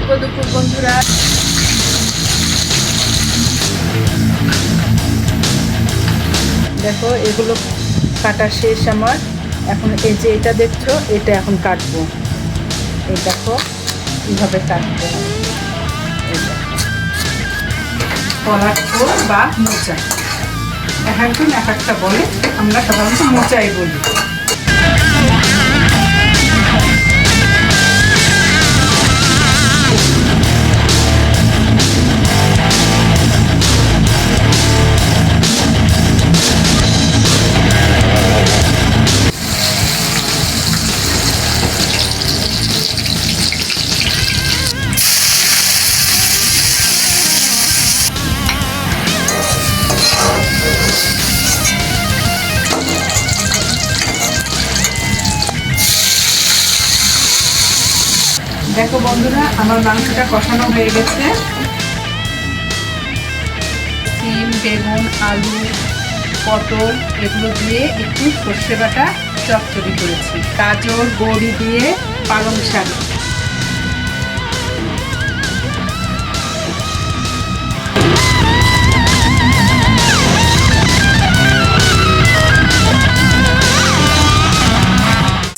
শুভ দুপুর বন্ধুরা। দেখো এগুলো কাটা শেষ আমার। এখন এই যে এটা দেখছো, এটা এখন কাটবো। এই দেখো কিভাবে কাটতে হবে। কলার খোল বা মোচা, একজন এক একটা বলে, আমরা সাধারণত মোচাই বলি। দেখো বন্ধুরা, আমার মাংসটা কষানো হয়ে গেছে। সিম, বেগুন, আলু, পটল এগুলো দিয়ে একটু সর্ষে বাটা চচ্চড়ি করেছি। গাজর, বড়ি দিয়ে পালং শাক।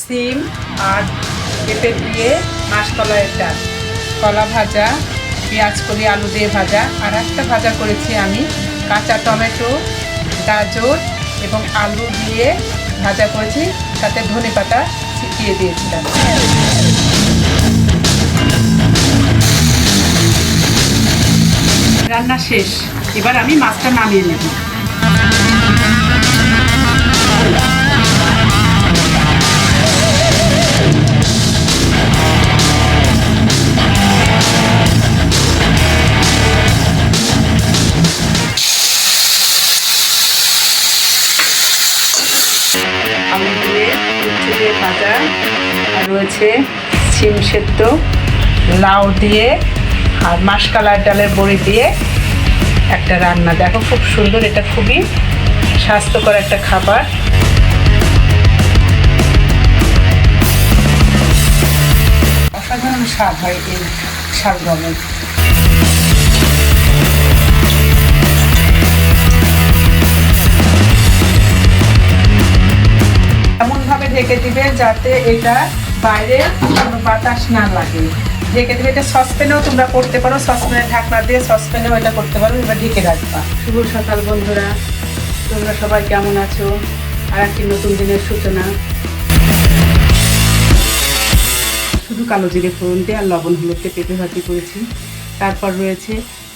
সিম আর পেঁপে দিয়ে মাসকলাইয়ের ডাল, কলা ভাজা, পেঁয়াজ কলি আলু দিয়ে ভাজা, আর একটা ভাজা করেছি আমি কাঁচা টমেটো, গাজর এবং আলু দিয়ে ভাজা করেছি, সাথে ধনেপাতা ছিটিয়ে দিয়েছিলাম। রান্না শেষ, এবার আমি মাছটা নামিয়ে নেব। আলু দিয়ে উচ্ছে দিয়ে ভাজা, আর রয়েছে সিম সেদ্ধ, লাউ দিয়ে আর মাসকলাইর ডালের বড়ি দিয়ে একটা রান্না। দেখো খুব সুন্দর, এটা খুবই স্বাস্থ্যকর একটা খাবার। অসাধারণ স্বাদ হয় এই শালগমের। এমনভাবে ঢেকে দিবে যাতে এটা বাইরে কোনো বাতাস না লাগে। ঢেকে দিবে। এটা সসপ্যানেও তোমরা করতে পারো, সসপ্যানের ঢাকনা দিয়ে সসপ্যানেও এটা করতে পারো। এবার ঢেকে রাখবা। শুভ সকাল বন্ধুরা, তোমরা সবাই কেমন আছো? আর একটি নতুন দিনের সূচনা। শুধু কালো জিরে ফোড়ন দিয়ে আর লবণ হলুদকে পেঁপে ভাজি করেছি। তারপর রয়েছে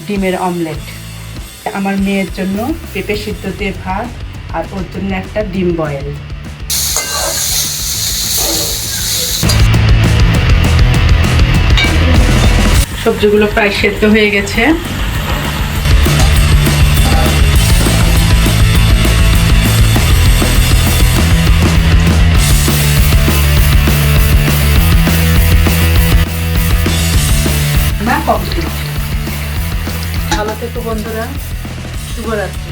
ডিমের অমলেট। আমার মেয়ের জন্য পেঁপে সিদ্ধ দিয়ে ভাত, আর ওর জন্য একটা ডিম বয়েল। সবজিগুলো প্রায় সেদ্ধ হয়ে গেছে। ভালো থেকো বন্ধুরা, শুভরাত্রি।